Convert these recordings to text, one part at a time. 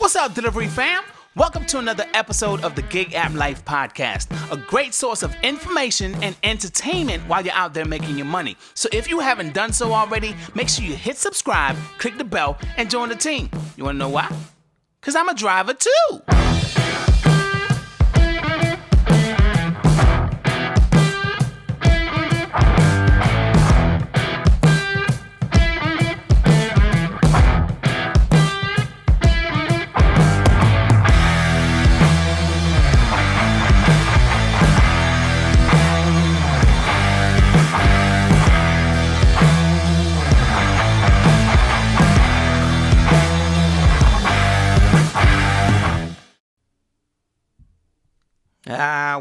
What's up, delivery fam? Welcome to another episode of the Gig App Life podcast, a great source of information and entertainment while you're out there making your money. So if you haven't done so already, make sure you hit subscribe, click the bell, and join the team. You want to know why? Because I'm a driver too.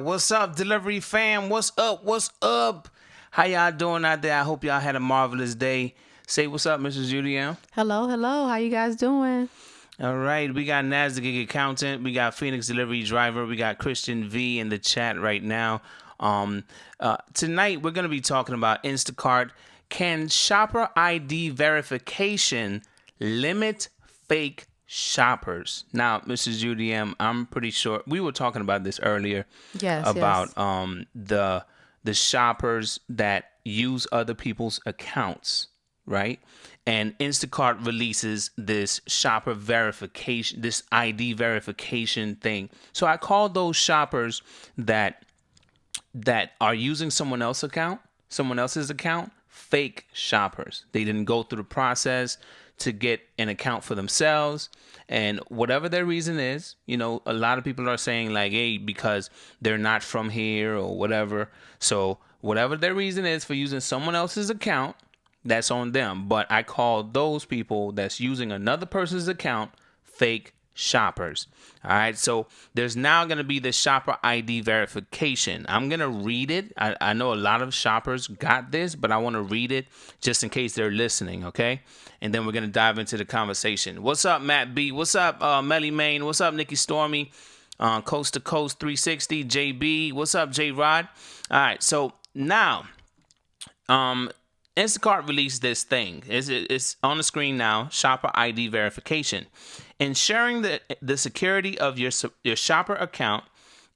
What's up, delivery fam? What's up? What's up? How y'all doing out there? I hope y'all had a marvelous day. Say what's up, Mrs. UDM. Hello. How you guys doing? All right, we got Naz the Gig Accountant. We got Phoenix Delivery Driver. We got Christian V in the chat right now. Tonight, we're going to be talking about Instacart. Can shopper ID verification limit fake shoppers? Now, Mrs. UDM, I'm pretty sure we were talking about this earlier. Yes. The shoppers that use other people's accounts, right? And Instacart releases this shopper verification, this ID verification thing. So I call those shoppers that are using someone else's account, fake shoppers. They didn't go through the process to get an account for themselves, and whatever their reason is, a lot of people are saying like, hey, because they're not from here or whatever. So whatever their reason is for using someone else's account, that's on them. But I call those people that's using another person's account fake shoppers. All right, so there's now going to be the shopper ID verification. I'm going to read it. I know a lot of shoppers got this, but I want to read it just in case they're listening, okay? And then we're going to dive into the conversation. What's up, Matt B? What's up, Melly Main? What's up, Nikki Stormy? Coast to Coast 360, JB. What's up, J Rod? All right, so now, Instacart released this thing. It's on the screen now, shopper ID verification. Ensuring the security of your shopper account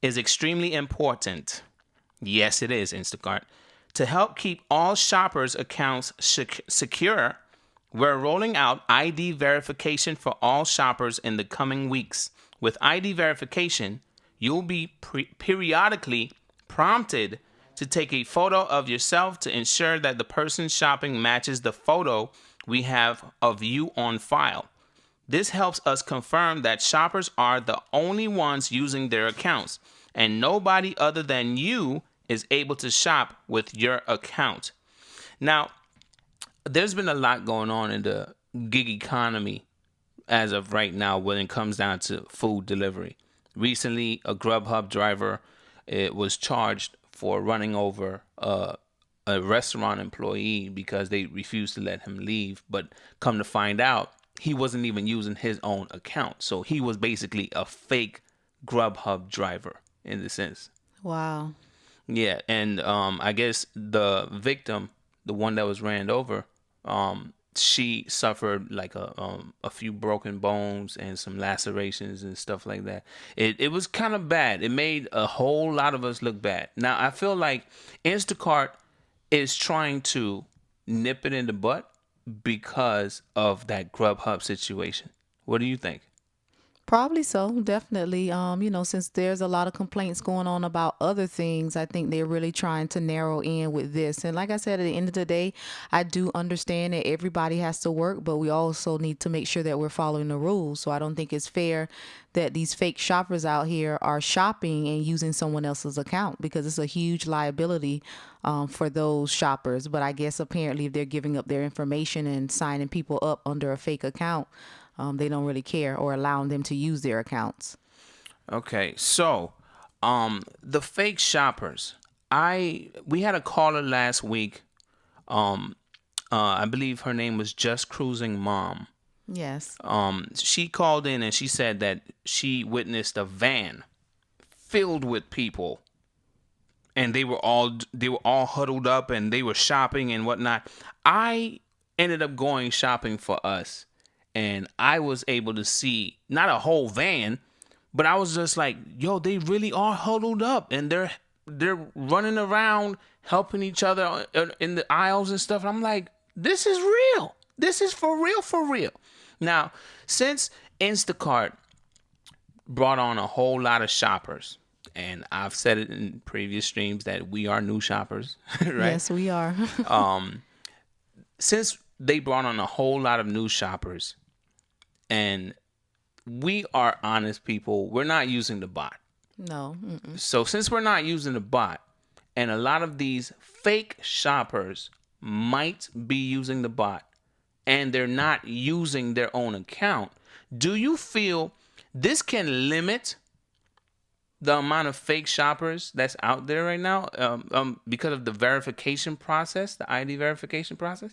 is extremely important. Yes, it is, Instacart. To help keep all shoppers' accounts secure, we're rolling out ID verification for all shoppers in the coming weeks. With ID verification, you'll be periodically prompted to take a photo of yourself to ensure that the person shopping matches the photo we have of you on file. This helps us confirm that shoppers are the only ones using their accounts, and nobody other than you is able to shop with your account. Now, there's been a lot going on in the gig economy as of right now when it comes down to food delivery. Recently, a Grubhub driver was charged for running over a restaurant employee because they refused to let him leave. But come to find out, he wasn't even using his own account. So he was basically a fake Grubhub driver in the sense. Wow. Yeah. And I guess the victim, the one that was ran over, she suffered like a few broken bones and some lacerations and stuff like that. It was kind of bad. It made a whole lot of us look bad. Now, I feel like Instacart is trying to nip it in the butt because of that Grubhub situation. What do you think? Probably so, definitely. Since there's a lot of complaints going on about other things, I think they're really trying to narrow in with this. And like I said, at the end of the day, I do understand that everybody has to work, but we also need to make sure that we're following the rules. So I don't think it's fair that these fake shoppers out here are shopping and using someone else's account, because it's a huge liability for those shoppers. But I guess apparently if they're giving up their information and signing people up under a fake account, they don't really care or allowing them to use their accounts. Okay, so the fake shoppers. We had a caller last week. I believe her name was Just Cruising Mom. Yes. She called in and she said that she witnessed a van filled with people, and they were all huddled up and they were shopping and whatnot. I ended up going shopping for us, and I was able to see not a whole van, but I was just like, yo, they really are huddled up, and they're running around helping each other in the aisles and stuff. And I'm like, this is real. This is for real, for real. Now, since Instacart brought on a whole lot of shoppers, and I've said it in previous streams that we are new shoppers, right? Yes, we are. Since they brought on a whole lot of new shoppers, and we are honest people, we're not using the bot. No. Mm-mm. So since we're not using the bot, and a lot of these fake shoppers might be using the bot, and they're not using their own account, do you feel this can limit the amount of fake shoppers that's out there right now because of the verification process, the ID verification process?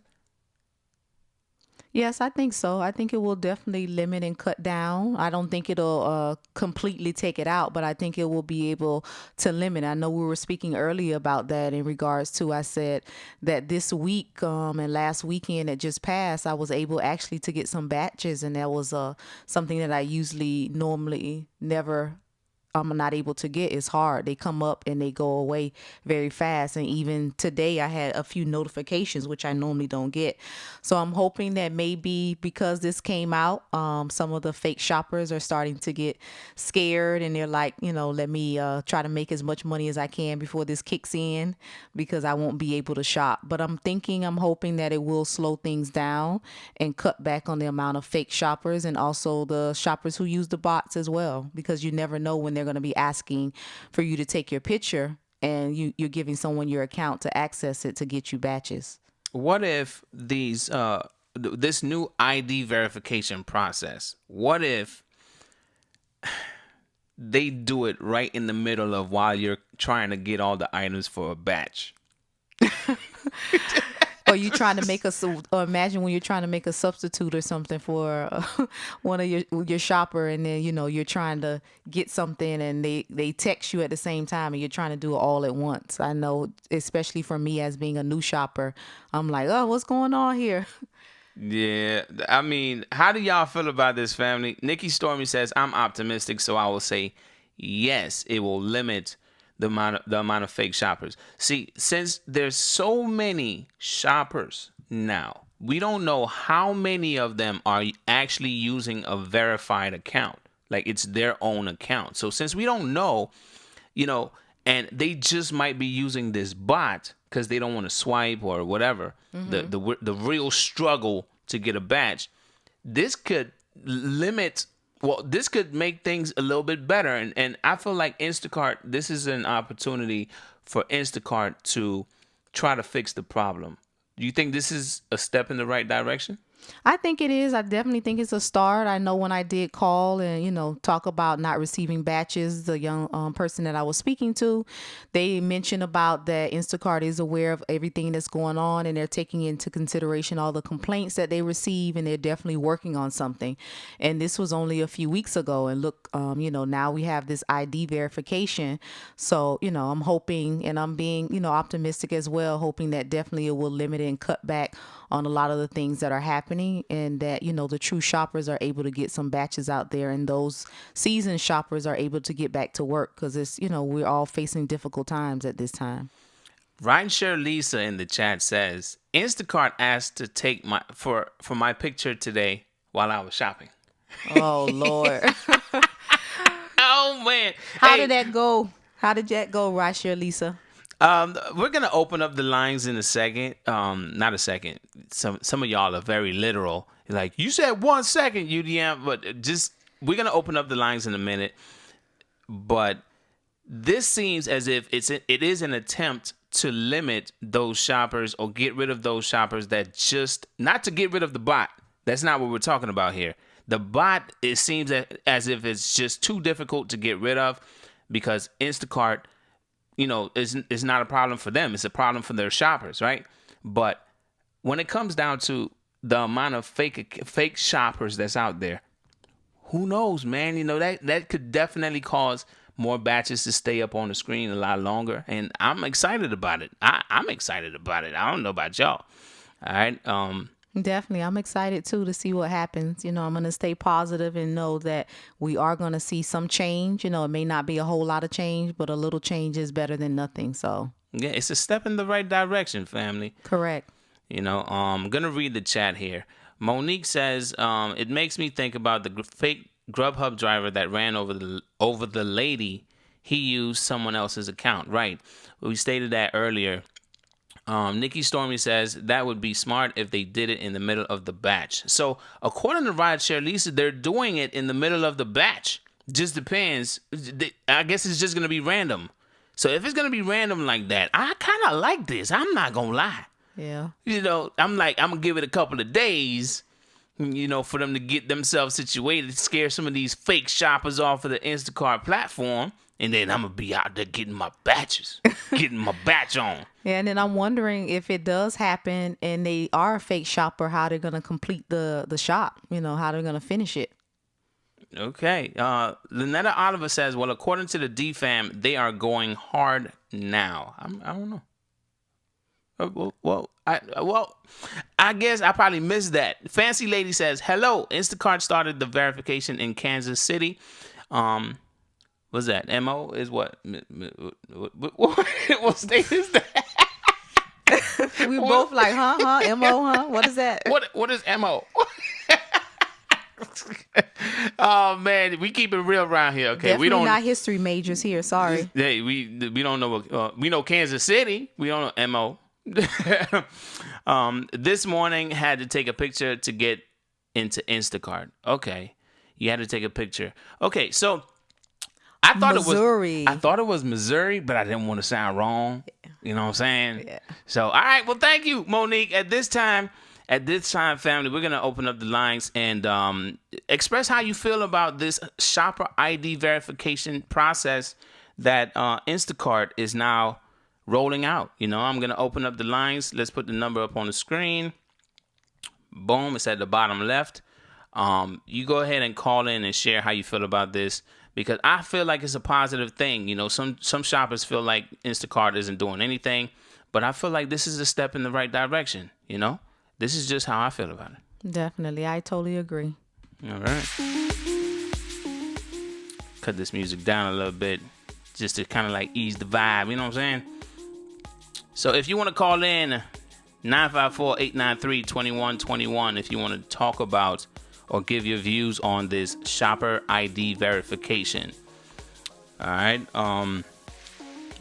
Yes, I think so. I think it will definitely limit and cut down. I don't think it'll completely take it out, but I think it will be able to limit. I know we were speaking earlier about that in regards to, I said that this week and last weekend that just passed, I was able actually to get some batches, and that was something that I usually normally never I'm not able to get. Is hard. They come up and they go away very fast. And even today I had a few notifications, which I normally don't get. So I'm hoping that maybe because this came out, some of the fake shoppers are starting to get scared, and they're like, let me try to make as much money as I can before this kicks in, because I won't be able to shop. But I'm hoping that it will slow things down and cut back on the amount of fake shoppers, and also the shoppers who use the bots as well, because you never know when they're going to be asking for you to take your picture, and you're giving someone your account to access it to get you batches. What if this new ID verification process, what if they do it right in the middle of while you're trying to get all the items for a batch? Or you trying to make or imagine when you're trying to make a substitute or something for one of your shopper, and then you're trying to get something, and they text you at the same time, and you're trying to do it all at once. I know, especially for me as being a new shopper, I'm like, oh, what's going on here? Yeah, I mean, how do y'all feel about this, family? Nikki Stormy says, I'm optimistic, so I will say yes, it will limit the amount of fake shoppers. See, since there's so many shoppers now, we don't know how many of them are actually using a verified account. Like, it's their own account. So since we don't know, and they just might be using this bot because they don't want to swipe or whatever, the real struggle to get a batch, this could this could make things a little bit better. And I feel like Instacart, this is an opportunity for Instacart to try to fix the problem. Do you think this is a step in the right direction? I think it is. I definitely think it's a start. I know when I did call and, talk about not receiving batches, the young person that I was speaking to, they mentioned about that Instacart is aware of everything that's going on, and they're taking into consideration all the complaints that they receive, and they're definitely working on something. And this was only a few weeks ago. And look, now we have this ID verification. So, I'm hoping, and I'm being, optimistic as well, hoping that definitely it will limit and cut back on a lot of the things that are happening, and that, the true shoppers are able to get some batches out there, and those seasoned shoppers are able to get back to work, because it's, we're all facing difficult times at this time. Rideshare Lisa in the chat says, Instacart asked to take for my picture today while I was shopping. Oh, Lord. Oh, man. How did that go? How did that go, Rideshare Lisa? We're gonna open up the lines in a second. Not a second. Some of y'all are very literal. Like, you said 1 second, UDM, but we're gonna open up the lines in a minute. But this seems as if it is an attempt to limit those shoppers, or get rid of those shoppers that not to get rid of the bot. That's not what we're talking about here. The bot, it seems as if it's just too difficult to get rid of, because Instacart, is not a problem for them. It's a problem for their shoppers, right? But when it comes down to the amount of fake shoppers that's out there, who knows, man? That could definitely cause more batches to stay up on the screen a lot longer. And I'm excited about it. I'm excited about it. I don't know about y'all. All right. Definitely. I'm excited too to see what happens. I'm going to stay positive and know that we are going to see some change. It may not be a whole lot of change, but a little change is better than nothing. So, Yeah, it's a step in the right direction, family. correct. I'm going to read the chat here. Monique says, it makes me think about the fake Grubhub driver that ran over the lady. He used someone else's account. Right. We stated that earlier. Nikki Stormy says that would be smart if they did it in the middle of the batch. So according to Rideshare Lisa, they're doing it in the middle of the batch. Just depends. I guess it's just going to be random. So if it's going to be random like that, I kind of like this. I'm not going to lie. Yeah. I'm going to give it a couple of days, for them to get themselves situated, scare some of these fake shoppers off of the Instacart platform. And then I'm going to be out there getting my batches, getting my batch on. Yeah, and then I'm wondering if it does happen and they are a fake shopper, how they're going to complete the shop, how they're going to finish it. Okay. Lynetta Oliver says, well, according to the DFAM, they are going hard now. I don't know. I guess I probably missed that. Fancy Lady says, hello, Instacart started the verification in Kansas City. What's that? MO is what? What state is that? We both like, MO, What is that? What is MO? Oh man, we keep it real around here. Okay, Definitely we don't not history majors here. Sorry. Hey, we don't know. We know Kansas City. We don't know MO. This morning had to take a picture to get into Instacart. Okay, you had to take a picture. Okay, so. I thought it was Missouri, but I didn't want to sound wrong. You know what I'm saying? Yeah. So, all right. Well, thank you, Monique. At this time, family, we're going to open up the lines and express how you feel about this shopper ID verification process that Instacart is now rolling out. I'm going to open up the lines. Let's put the number up on the screen. Boom. It's at the bottom left. You go ahead and call in and share how you feel about this. Because I feel like it's a positive thing. Some shoppers feel like Instacart isn't doing anything. But I feel like this is a step in the right direction. This is just how I feel about it. Definitely. I totally agree. All right. Cut this music down a little bit just to kind of like ease the vibe. You know what I'm saying? So if you want to call in, 954-893-2121 if you want to talk about or give your views on this shopper ID verification. All right.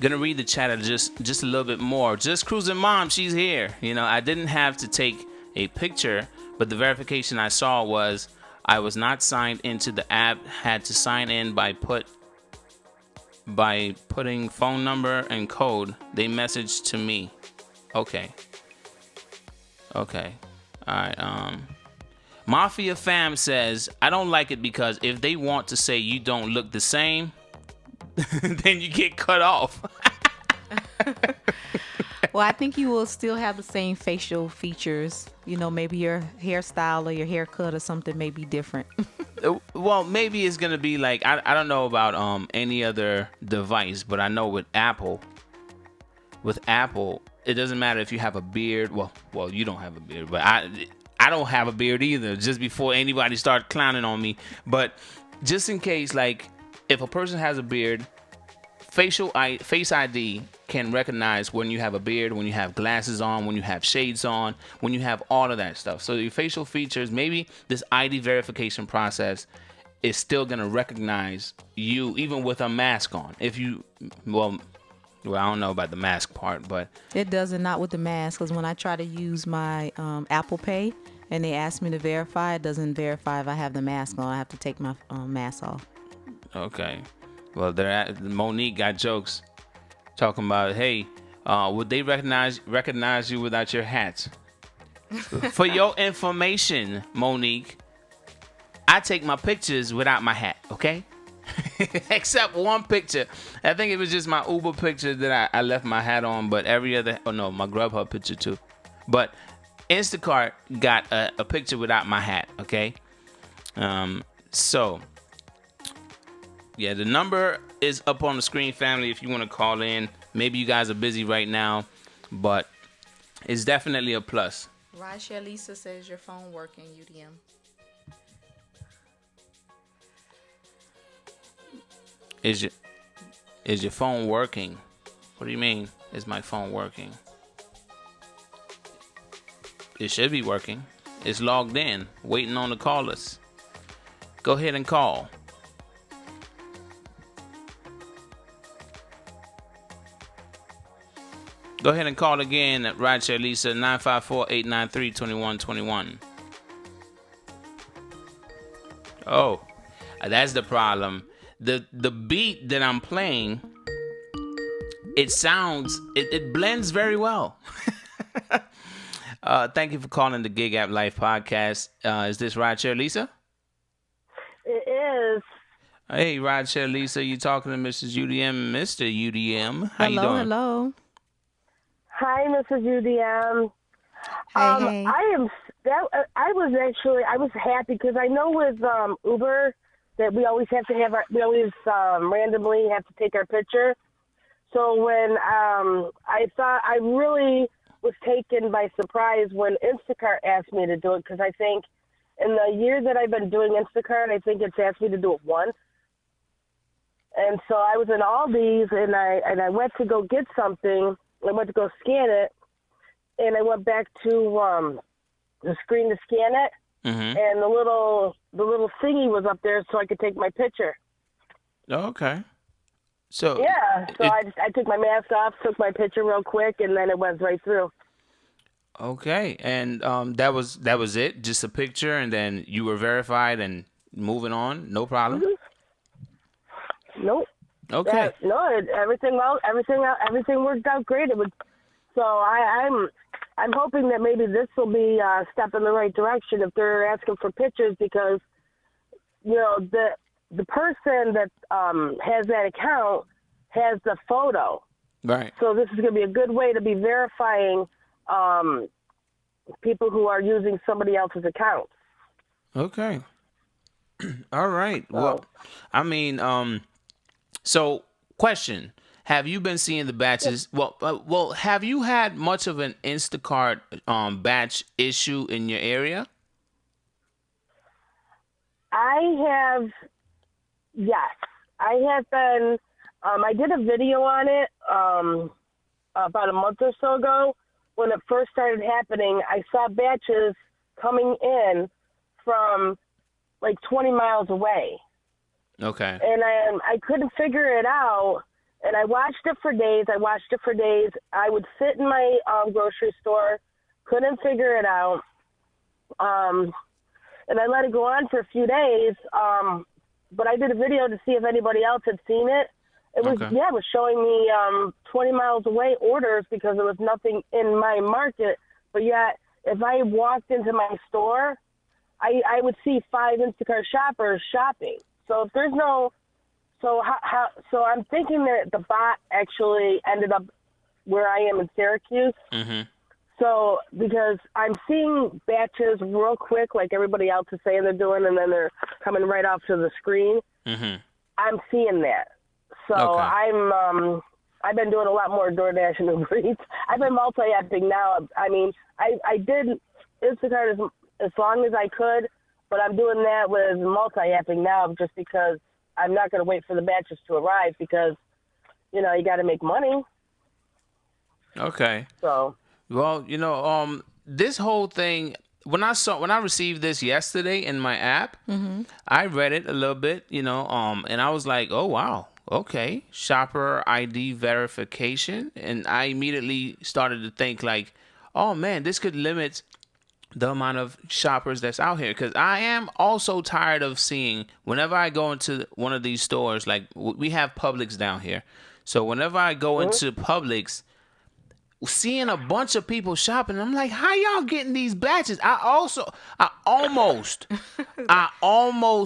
Gonna read the chat just a little bit more. Just Cruising Mom, she's here. I didn't have to take a picture, but the verification I saw was I was not signed into the app. Had to sign in by putting phone number and code. They messaged to me. Okay. All right. Mafia Fam says, I don't like it because if they want to say you don't look the same, then you get cut off. Well, I think you will still have the same facial features. Maybe your hairstyle or your haircut or something may be different. Well, maybe it's going to be like, I don't know about any other device, but I know with Apple, it doesn't matter if you have a beard. Well, you don't have a beard, but I don't have a beard either, just before anybody starts clowning on me. But just in case, like, if a person has a beard, Face ID can recognize when you have a beard, when you have glasses on, when you have shades on, when you have all of that stuff. So your facial features, maybe this ID verification process is still going to recognize you even with a mask on. Well, I don't know about the mask part, but it doesn't, not with the mask, because when I try to use my Apple Pay and they ask me to verify, it doesn't verify if I have the mask on. I have to take my mask off. Okay. Well, Monique got jokes talking about, hey, would they recognize you without your hat? For your information, Monique, I take my pictures without my hat, okay? Except one picture. I think it was just my Uber picture that I left my hat on, but every other, my Grubhub picture too. But Instacart got a picture without my hat, okay? So, yeah, the number is up on the screen, family, if you want to call in. Maybe you guys are busy right now, but it's definitely a plus. Raisha Lisa says your phone working, UDM. Is your phone working? What do you mean? Is my phone working? It should be working. It's logged in, waiting on the callers. Go ahead and call. Go ahead and call again at Rideshare Lisa 954-893-2121. Oh, that's the problem. The beat that I'm playing, it blends very well. Thank you for calling the Gig App Life podcast. Is this Rideshare Lisa? It is. Hey, Rideshare Lisa, you talking to Mrs. UDM and Mr. UDM. How you doing? Hello. Hi, Mrs. UDM. Hey. I was happy because I know with Uber that we always have to have randomly have to take our picture. So when I really was taken by surprise when Instacart asked me to do it, because I think in the year that I've been doing Instacart, I think it's asked me to do it once. And so I was in Aldi's and I went to go get something. I went to go scan it, and I went back to the screen to scan it, and the little thingy was up there so I could take my picture. Okay. So I took my mask off, took my picture real quick, and then it went right through. Okay, and that was it, just a picture, and then you were verified and moving on, no problem. Mm-hmm. Nope. Okay. Everything worked out great. I'm hoping that maybe this will be a step in the right direction if they're asking for pictures, because the person that has that account has the photo. Right. So this is going to be a good way to be verifying people who are using somebody else's account. Okay. All right. Well, I mean, so question: have you been seeing the batches? Well, have you had much of an Instacart batch issue in your area? I have. Yes, I have been. I did a video on it about a month or so ago. When it first started happening, I saw batches coming in from like 20 miles away. Okay. And I couldn't figure it out, and I watched it for days. I would sit in my grocery store, couldn't figure it out, and I let it go on for a few days. But I did a video to see if anybody else had seen it. It was showing me 20 miles away orders because there was nothing in my market. But yet, if I walked into my store, I would see 5 Instacart shoppers shopping. So if there's no, so I'm thinking that the bot actually ended up where I am in Syracuse. Mm-hmm. So because I'm seeing batches real quick, like everybody else is saying they're doing, and then they're coming right off to the screen. Mm-hmm. I'm seeing that. So okay. I've been doing a lot more DoorDash and Uber Eats. I've been multi-apping now. I mean, I did Instacart as long as I could, but I'm doing that with multi-apping now just because I'm not going to wait for the batches to arrive because, you got to make money. Okay. So. Well, this whole thing, when I received this yesterday in my app, I read it a little bit, and I was like, oh, wow. Okay. Shopper ID verification. And I immediately started to think like, oh man, this could limit the amount of shoppers that's out here, because I am also tired of seeing whenever I go into one of these stores, like we have Publix down here. So whenever I go into Publix, seeing a bunch of people shopping, I'm like, how y'all getting these batches? I almost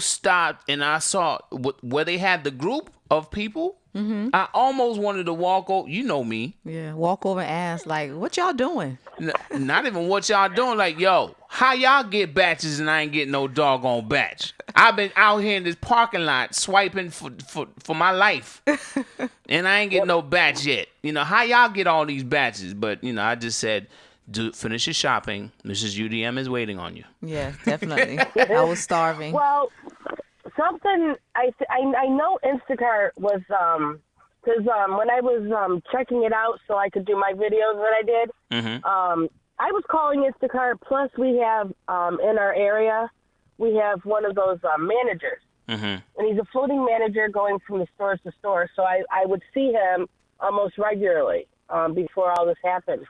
stopped and I saw where they had the group of people. Mm-hmm. I almost wanted to walk over. You know me. Yeah, walk over and ask, like, what y'all doing? Not even what y'all doing. Like, yo, how y'all get batches and I ain't getting no doggone batch? I've been out here in this parking lot swiping for my life, and I ain't getting no batch yet. How y'all get all these batches? But I just said, Finish your shopping. Mrs. UDM is waiting on you. Yes, definitely. I was starving. Well, something I know Instacart was because when I was checking it out so I could do my videos that I did, I was calling Instacart. Plus, we have in our area, we have one of those managers, and he's a floating manager going from the stores to store. So I would see him almost regularly before all this happened.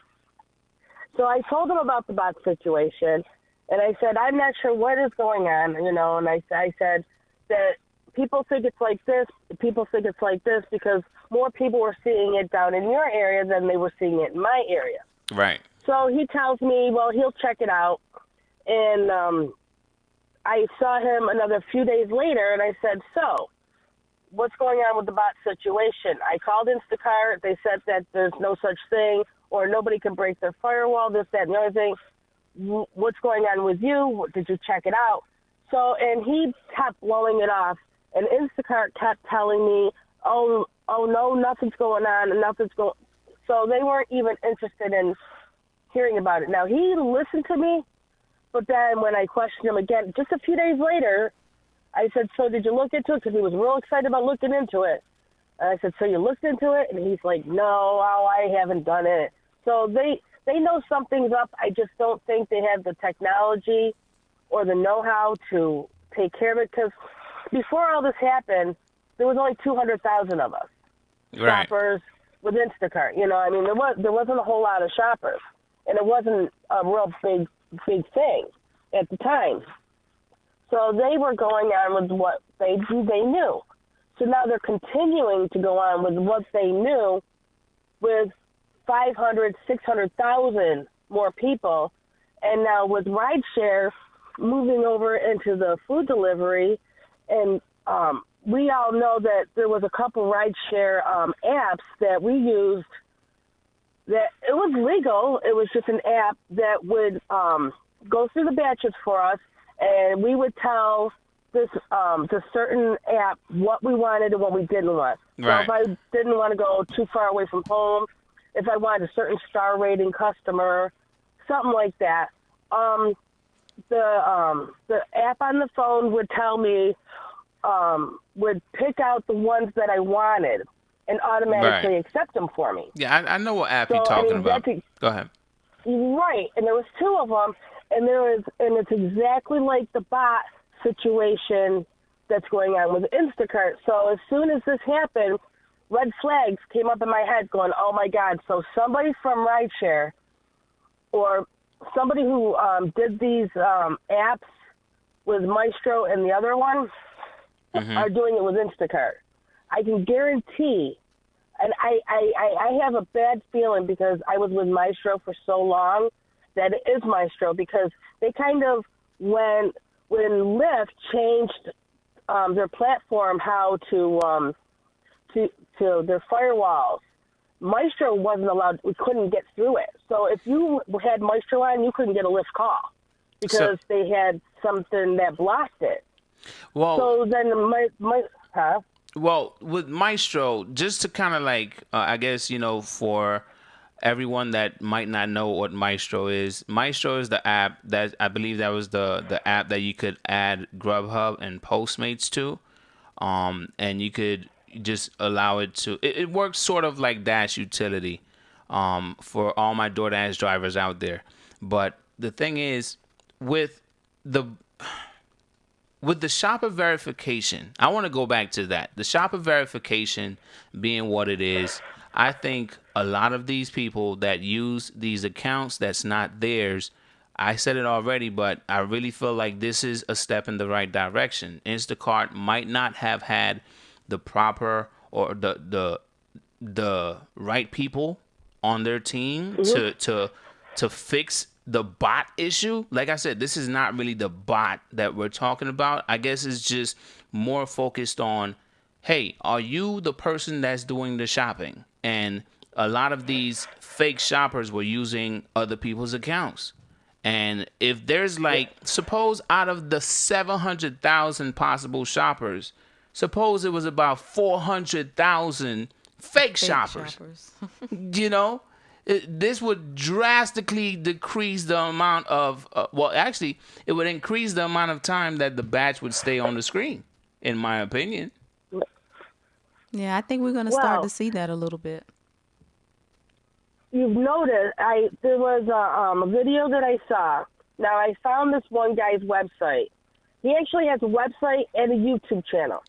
So I told him about the bot situation, and I said, I'm not sure what is going on, and I said that people think it's like this, people think it's like this because more people were seeing it down in your area than they were seeing it in my area. Right. So he tells me, well, he'll check it out, and I saw him another few days later, and I said, so what's going on with the bot situation? I called Instacart. They said that there's no such thing, or nobody can break their firewall, this, that, and the other thing. What's going on with you? Did you check it out? So, and he kept blowing it off, and Instacart kept telling me, oh no, nothing's going on, nothing's going. So they weren't even interested in hearing about it. Now, he listened to me, but then when I questioned him again, just a few days later, I said, so did you look into it? Because he was real excited about looking into it. And I said, so you looked into it? And he's like, no, I haven't done it. So they know something's up. I just don't think they have the technology or the know-how to take care of it. Because before all this happened, there was only 200,000 of us shoppers with Instacart. There wasn't a whole lot of shoppers, and it wasn't a real big thing at the time. So they were going on with what they knew. So now they're continuing to go on with what they knew with 500, 600,000 more people. And now with rideshare moving over into the food delivery, and we all know that there was a couple rideshare apps that we used that it was legal. It was just an app that would go through the batches for us, and we would tell this certain app what we wanted and what we didn't want. Right. So if I didn't want to go too far away from home, if I wanted a certain star rating customer, something like that, the app on the phone would tell me, would pick out the ones that I wanted and automatically accept them for me. Yeah, I know what app you're talking about. Go ahead. Right, and there was two of them, and it's exactly like the bot situation that's going on with Instacart. So as soon as this happened, red flags came up in my head going, oh my God, so somebody from rideshare or somebody who did these apps with Maestro and the other one are doing it with Instacart. I can guarantee, and I have a bad feeling because I was with Maestro for so long that it is Maestro, because they kind of, when Lyft changed their platform, how to their firewalls, Maestro wasn't allowed, we couldn't get through it. So if you had Maestro on, you couldn't get a Lyft call because they had something that blocked it. Well, so then Well, with Maestro, just to kind of like, I guess, for everyone that might not know what Maestro is the app that I believe that was the app that you could add Grubhub and Postmates to, and you could just allow it to. It works sort of like Dash Utility, for all my DoorDash drivers out there. But the thing is, with the shopper verification, I want to go back to that. The shopper verification being what it is, I think a lot of these people that use these accounts that's not theirs, I said it already, but I really feel like this is a step in the right direction. Instacart might not have had the proper or the right people on their team to fix the bot issue. Like I said, this is not really the bot that we're talking about. I guess it's just more focused on, hey, are you the person that's doing the shopping? And a lot of these fake shoppers were using other people's accounts. And if there's suppose out of the 700,000 possible shoppers, suppose it was about 400,000 fake shoppers. This would drastically decrease the amount of, actually, it would increase the amount of time that the batch would stay on the screen, in my opinion. Yeah, I think we're going to start to see that a little bit. You've noticed, there was a video that I saw. Now, I found this one guy's website. He actually has a website and a YouTube channel.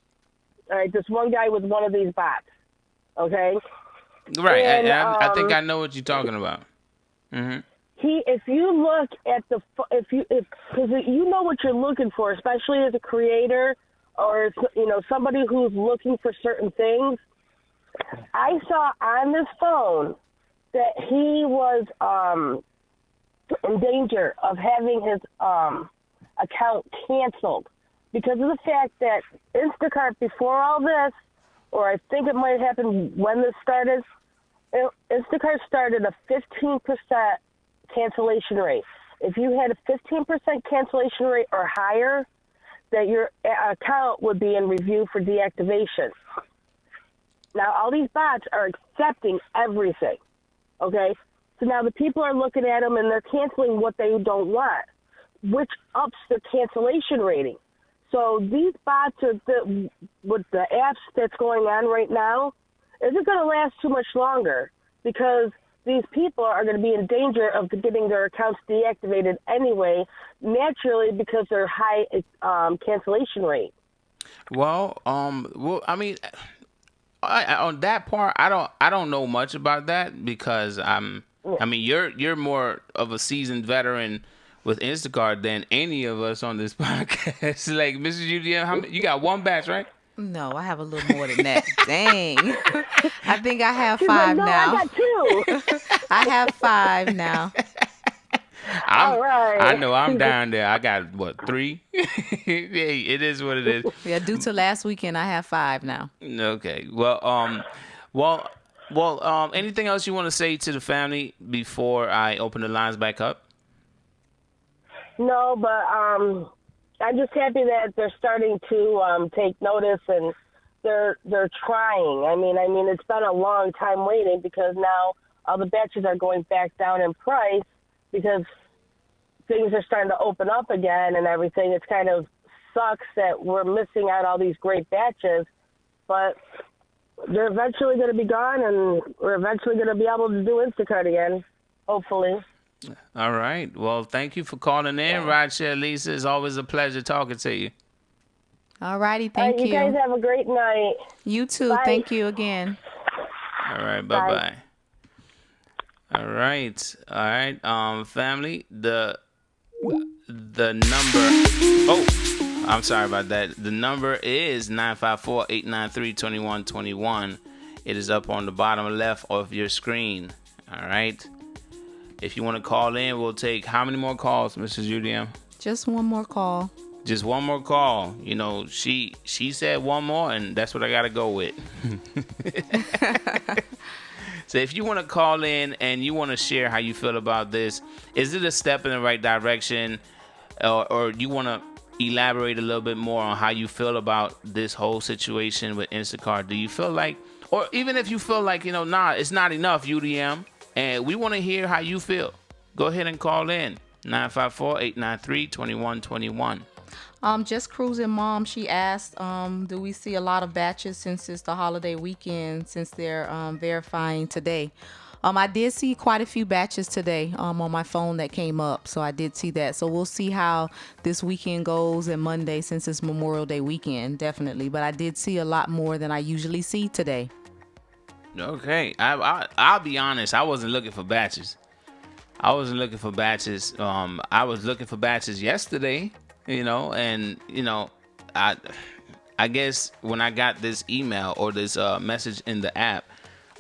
All right, this one guy with one of these bots. Okay? Right. And, I think I know what you're talking about. Mm-hmm. If you look at because you know what you're looking for, especially as a creator or, somebody who's looking for certain things. I saw on this phone that he was in danger of having his account canceled because of the fact that Instacart, before all this, or I think it might happen when this started, Instacart started a 15% cancellation rate. If you had a 15% cancellation rate or higher, that your account would be in review for deactivation. Now, all these bots are accepting everything, okay? So now the people are looking at them and they're canceling what they don't want, which ups the cancellation rating. So these bots are with the apps that's going on right now, isn't going to last too much longer because these people are going to be in danger of getting their accounts deactivated anyway, naturally because they're high cancellation rate. Well, I mean, on that part, I don't know much about that because I mean, you're more of a seasoned veteran with Instacart than any of us on this podcast. Like, Mrs. UDM, you got one batch, right? No, I have a little more than that. Dang. I think I have She's 5 like, no, now. I got 2. I have 5 now. All right. I know I'm down there. I got, 3? Hey, it is what it is. Yeah, due to last weekend, I have 5 now. Okay. Well, anything else you want to say to the family before I open the lines back up? No, but I'm just happy that they're starting to take notice and they're trying. I mean, it's been a long time waiting because now all the batches are going back down in price because things are starting to open up again and everything. It's kind of sucks that we're missing out all these great batches, but they're eventually going to be gone and we're eventually going to be able to do Instacart again, hopefully. All right. Well, thank you for calling in, Rideshare Lisa. It's always a pleasure talking to you. All righty. Thank you. You guys have a great night. You too. Bye. Thank you again. All right. Bye-bye. All right. Family, the number. Oh, I'm sorry about that. The number is 954-893-2121. It is up on the bottom left of your screen. All right. If you want to call in, we'll take how many more calls, Mrs. UDM? Just one more call. Just one more call. You know, she said one more, and that's what I got to go with. So if you want to call in and you want to share how you feel about this, is it a step in the right direction? Or you want to elaborate a little bit more on how you feel about this whole situation with Instacart? Do you feel like, or even if you feel like, it's not enough, UDM, and we want to hear how you feel, go ahead and call in 954-893-2121. Just Cruising Mom, she asked, do we see a lot of batches since it's the holiday weekend, since they're verifying today? I did see quite a few batches today on my phone that came up, so I did see that. So we'll see how this weekend goes and Monday, since it's Memorial Day weekend, definitely. But I did see a lot more than I usually see today. Okay, I'll be honest. I wasn't looking for batches. I was looking for batches yesterday, and I guess when I got this email or this message in the app,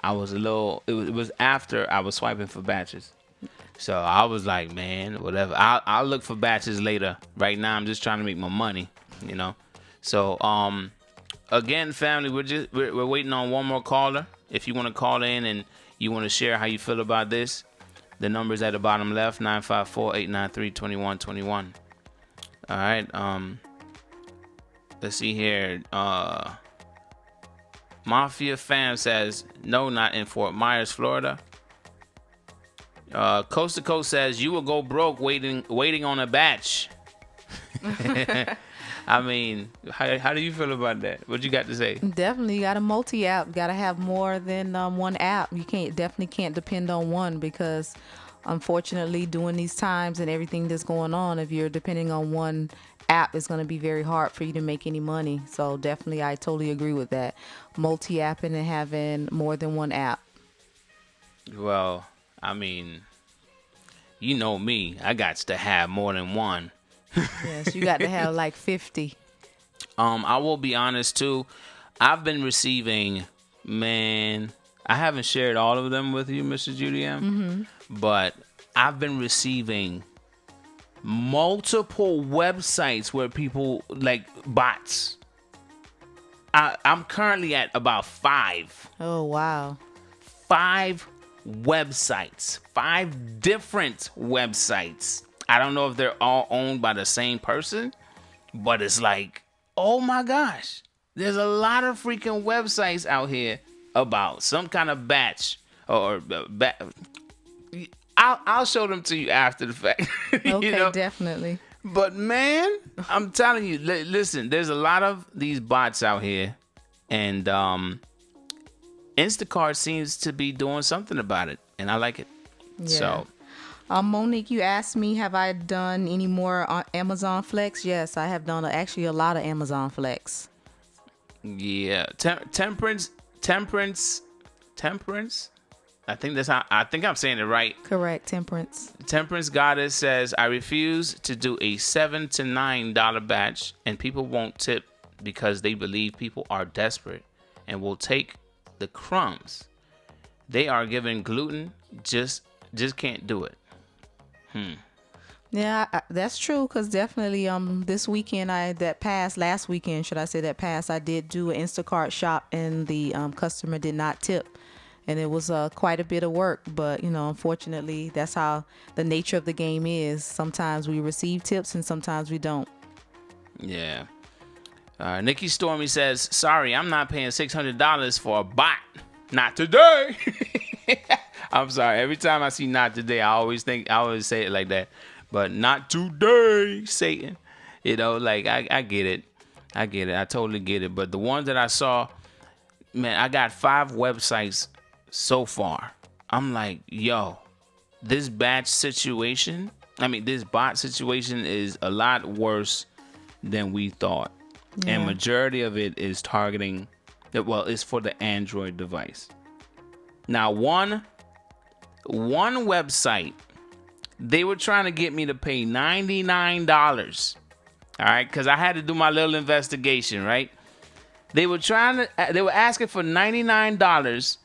I was it was after I was swiping for batches. So I was like, man, whatever. I'll look for batches later. Right now, I'm just trying to make my money, So, again, family, we're waiting on one more caller. If you want to call in and you want to share how you feel about this, the number's at the bottom left, 954-893-2121. All right. Let's see here. Mafia Fam says, no, not in Fort Myers, Florida. Coast to Coast says you will go broke waiting on a batch. I mean, how do you feel about that? What you got to say? Definitely, you got a multi-app. You got to have more than one app. You definitely can't depend on one, because unfortunately, during these times and everything that's going on, if you're depending on one app, it's going to be very hard for you to make any money. So definitely, I totally agree with that. Multi-apping and having more than one app. Well, I mean, you know me. I got to have more than one. Yes, you got to have like 50. I will be honest too. I've been receiving, man, I haven't shared all of them with you, Mrs. UDM, but I've been receiving multiple websites where people, like, bots. I'm currently at about 5. Oh, wow. 5 websites, 5 different websites. I don't know if they're all owned by the same person, but it's like, oh my gosh, there's a lot of freaking websites out here about some kind of batch or I'll show them to you after the fact. Okay, definitely. But man, I'm telling you, listen, there's a lot of these bots out here, and Instacart seems to be doing something about it, and I like it. Yeah. So. Monique, you asked me, have I done any more on Amazon Flex? Yes, I have done actually a lot of Amazon Flex. Yeah, temperance. I think that's how. I think I'm saying it right. Correct, Temperance. Temperance Goddess says, I refuse to do a $7 to $9 batch, and people won't tip because they believe people are desperate and will take the crumbs. They are given gluten. Just can't do it. Yeah, that's true, because definitely this weekend, I did do an Instacart shop, and the customer did not tip, and it was quite a bit of work, but unfortunately that's how the nature of the game is. Sometimes we receive tips and sometimes we don't. Yeah. Nikki Stormy says, sorry, I'm not paying $600 for a bot. Not today. I'm sorry. Every time I see not today, I always say it like that. But not today, Satan. Like, I get it. I totally get it. But the ones that I saw, man, I got 5 websites so far. I'm like, yo, this bot situation is a lot worse than we thought. Yeah. And majority of it is targeting, it's for the Android device. Now, one website, they were trying to get me to pay $99. All right, because I had to do my little investigation, right? They were asking for $99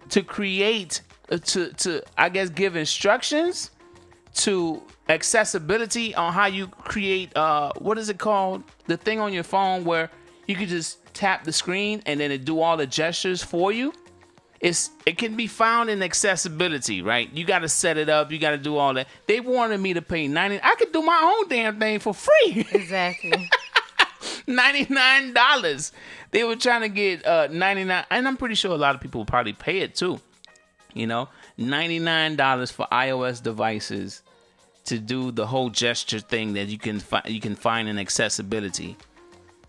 to create, to I guess give instructions to accessibility on how you create, what is it called? The thing on your phone where you could just tap the screen and then it do all the gestures for you. It can be found in accessibility, right? You got to set it up. You got to do all that. They wanted me to pay $90. I could do my own damn thing for free. Exactly. $99. They were trying to get $99, and I'm pretty sure a lot of people will probably pay it too. $99 for iOS devices to do the whole gesture thing that you can find in accessibility.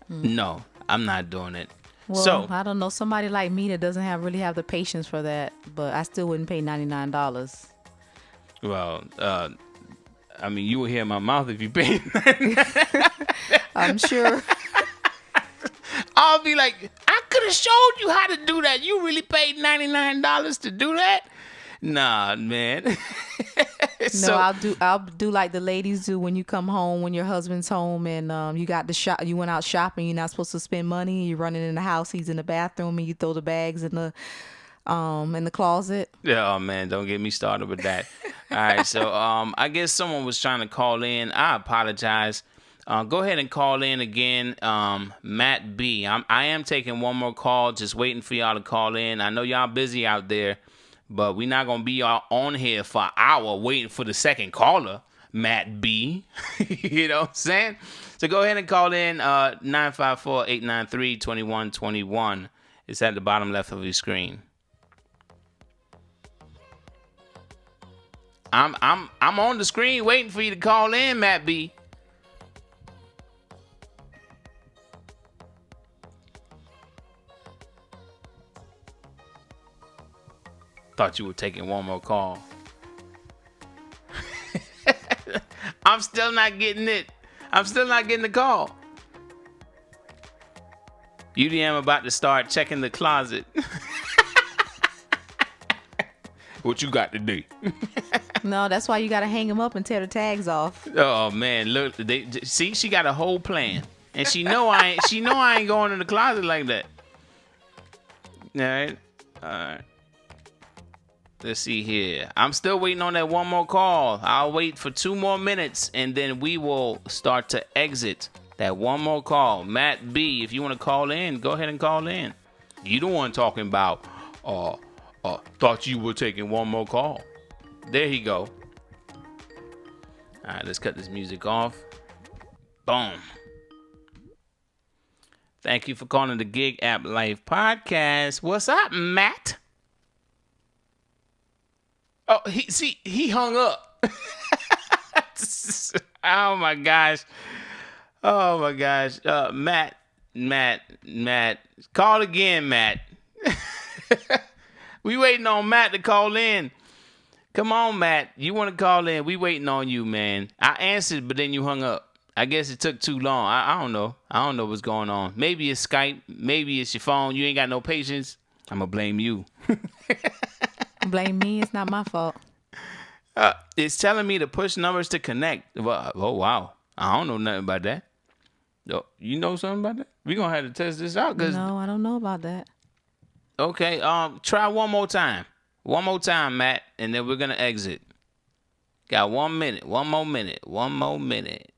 No, I'm not doing it. Well, so I don't know, somebody like me that doesn't really have the patience for that, but I still wouldn't pay $99. Well, I mean, you will hear my mouth if you pay. I'm sure. I'll be like, I could have showed you how to do that. You really paid $99 to do that? Nah, man. No, I'll do like the ladies do when you come home, when your husband's home and you got the shop. You went out shopping. You're not supposed to spend money. You're running in the house. He's in the bathroom, and you throw the bags in the closet. Yeah, oh man, don't get me started with that. All right, so I guess someone was trying to call in. I apologize. Go ahead and call in again, Matt B. I am taking one more call, just waiting for y'all to call in. I know y'all busy out there, but we're not gonna be on here for an hour waiting for the second caller, Matt B. You know what I'm saying? So go ahead and call in 954-893-2121. It's at the bottom left of your screen. I'm on the screen waiting for you to call in, Matt B. Thought you were taking one more call. I'm still not getting it. I'm still not getting the call. UDM about to start checking the closet. What you got to do? No, that's why you gotta hang them up and tear the tags off. Oh man, look, see, she got a whole plan, and she know I ain't going in the closet like that. All right. Let's see here. I'm still waiting on that one more call. I'll wait for 2 more minutes, and then we will start to exit. That one more call. Matt B, if you want to call in, go ahead and call in. You the one talking about, thought you were taking one more call. There he go. All right, let's cut this music off. Boom. Thank you for calling the Gig App Life Podcast. What's up, Matt? Oh, he hung up. Oh my gosh. Matt. Call again, Matt. We waiting on Matt to call in. Come on, Matt. You want to call in? We waiting on you, man. I answered, but then you hung up. I guess it took too long. I don't know. I don't know what's going on. Maybe it's Skype. Maybe it's your phone. You ain't got no patience. I'm going to blame you. Blame me. It's not my fault. It's telling me to push numbers to connect. Oh, wow. I don't know nothing about that. You know something about that? We're going to have to test this out. No, I don't know about that. Okay, try one more time. One more time, Matt, and then we're going to exit. Got 1 minute. One more minute.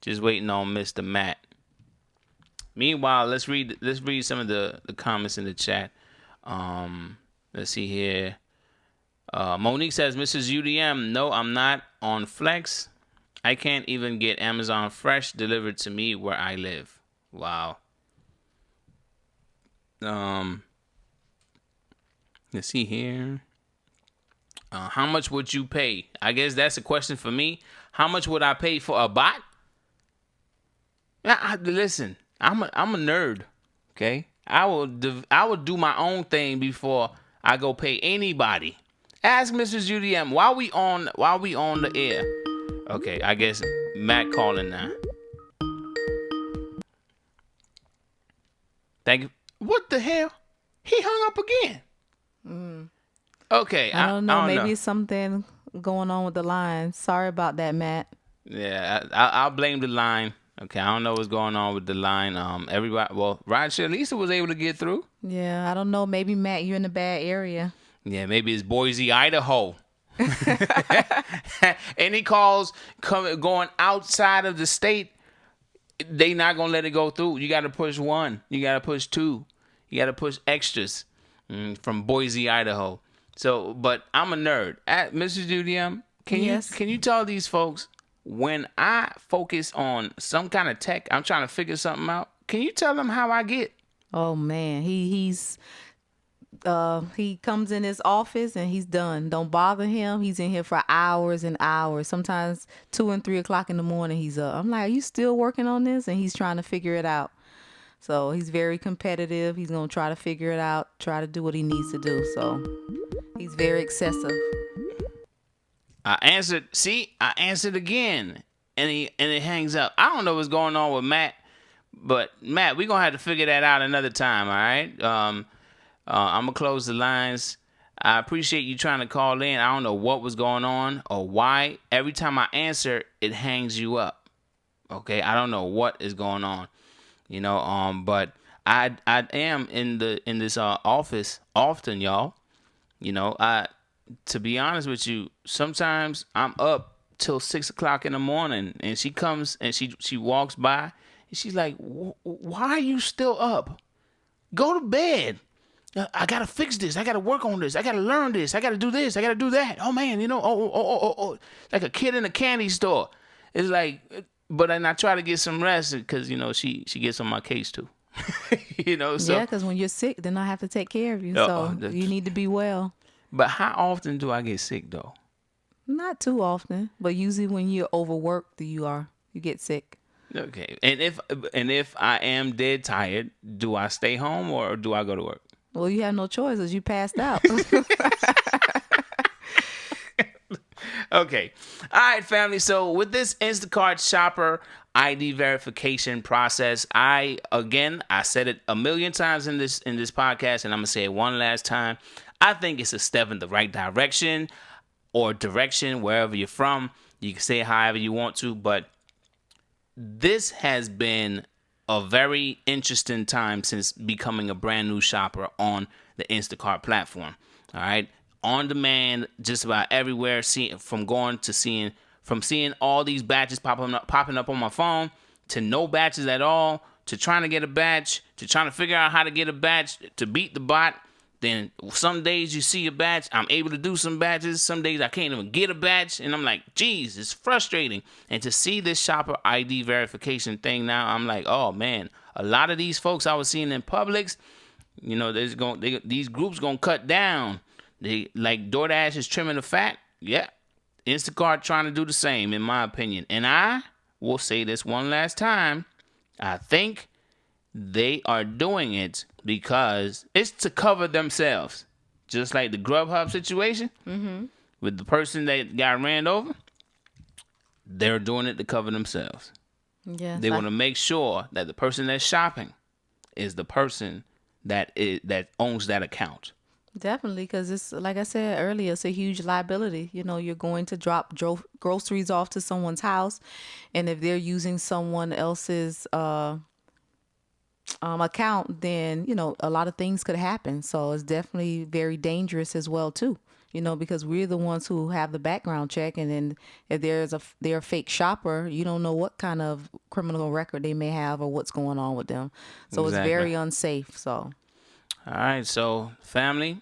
Just waiting on Mr. Matt. Meanwhile, let's read some of the comments in the chat. Let's see here. Monique says, Mrs. UDM, no, I'm not on Flex. I can't even get Amazon Fresh delivered to me where I live. Wow. Let's see here. How much would you pay? I guess that's a question for me. How much would I pay for a bot? Listen, I'm a nerd. Okay, I will do my own thing before I go pay anybody. Ask Mrs. UDM while we on the air. Okay, I guess Matt calling now. Thank you. What the hell? He hung up again. Okay, I don't know. I don't Maybe know. it's something going on with the line. Sorry about that, Matt. Yeah, I'll blame the line. Okay, I don't know what's going on with the line. Everybody, Rideshare Lisa was able to get through. Yeah, I don't know. Maybe, Matt, you're in a bad area. Yeah, maybe it's Boise, Idaho. Any calls going outside of the state, they not gonna let it go through. You got to push 1. You got to push 2. You got to push extras from Boise, Idaho. So, but I'm a nerd. Mrs. UDM, can you tell these folks when I focus on some kind of tech, I'm trying to figure something out. Can you tell them how I get? Oh man, he comes in his office and he's done. Don't bother him. He's in here for hours and hours. Sometimes 2 and 3 o'clock in the morning he's up. I'm like, are you still working on this? And he's trying to figure it out. So he's very competitive. He's gonna try to figure it out, try to do what he needs to do. So he's very excessive. I answered again, and it hangs up. I don't know what's going on with Matt, but Matt, we're gonna have to figure that out another time. All right. I'm gonna close the lines. I appreciate you trying to call in. I don't know what was going on or why. Every time I answer, it hangs you up. Okay, I don't know what is going on. But I am in this office often, y'all. To be honest with you, sometimes I'm up till 6 o'clock in the morning, and she comes and she walks by, and she's like, "Why are you still up? Go to bed. I gotta fix this. I gotta work on this. I gotta learn this. I gotta do this. I gotta do that. Oh man, like a kid in a candy store. It's like, but then I try to get some rest because she gets on my case too. So yeah, because when you're sick, then I have to take care of you. So you need to be well. But how often do I get sick though? Not too often, but usually when you're overworked, you get sick. Okay. And if I am dead tired, do I stay home or do I go to work? Well, you have no choice as you passed out. Okay. All right, family. So with this Instacart shopper ID verification process, I said it a million times in this podcast, and I'm gonna say it one last time. I think it's a step in the right direction or direction wherever you're from. You can say it however you want to, but this has been a very interesting time since becoming a brand new shopper on the Instacart platform. All right. On demand, just about everywhere. Seeing all these batches popping up on my phone, to no batches at all, to trying to get a batch, to trying to figure out how to get a batch, to beat the bot. Then some days you see a batch, I'm able to do some batches. Some days I can't even get a batch, and I'm like, geez, it's frustrating. And to see this shopper ID verification thing now, I'm like, oh man, a lot of these folks I was seeing in Publix, these groups gonna cut down. They like DoorDash is trimming the fat. Yeah. Instacart trying to do the same, in my opinion. And I will say this one last time. I think they are doing it because it's to cover themselves. Just like the Grubhub situation with the person that got ran over. They're doing it to cover themselves. Yes, They want to make sure that the person that's shopping is the person that owns that account. Definitely, because it's like I said earlier, it's a huge liability. You're going to drop groceries off to someone's house, and if they're using someone else's account, then a lot of things could happen. So it's definitely very dangerous as well too. Because we're the ones who have the background check, and then if they're a fake shopper, you don't know what kind of criminal record they may have or what's going on with them. So It's very unsafe. So. All right, so family,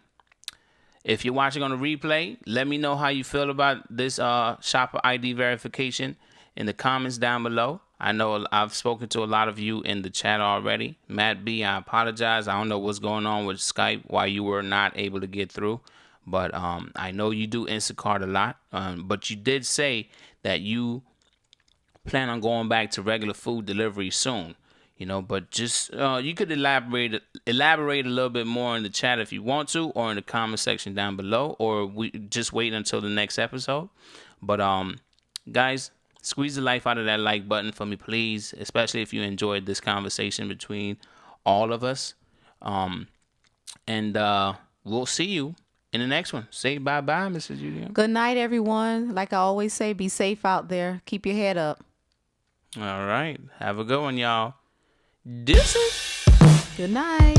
if you're watching on the replay, let me know how you feel about this shopper ID verification in the comments down below. I know I've spoken to a lot of you in the chat already. Matt B, I apologize. I don't know what's going on with Skype, why you were not able to get through. But I know you do Instacart a lot. But you did say that you plan on going back to regular food delivery soon. But just you could elaborate a little bit more in the chat if you want to, or in the comment section down below, or we just wait until the next episode. But guys, squeeze the life out of that like button for me, please, especially if you enjoyed this conversation between all of us. And we'll see you in the next one. Say bye-bye, Mrs. UDM. Good night, everyone. Like I always say, be safe out there. Keep your head up. All right. Have a good one, y'all. Deuces. Good night.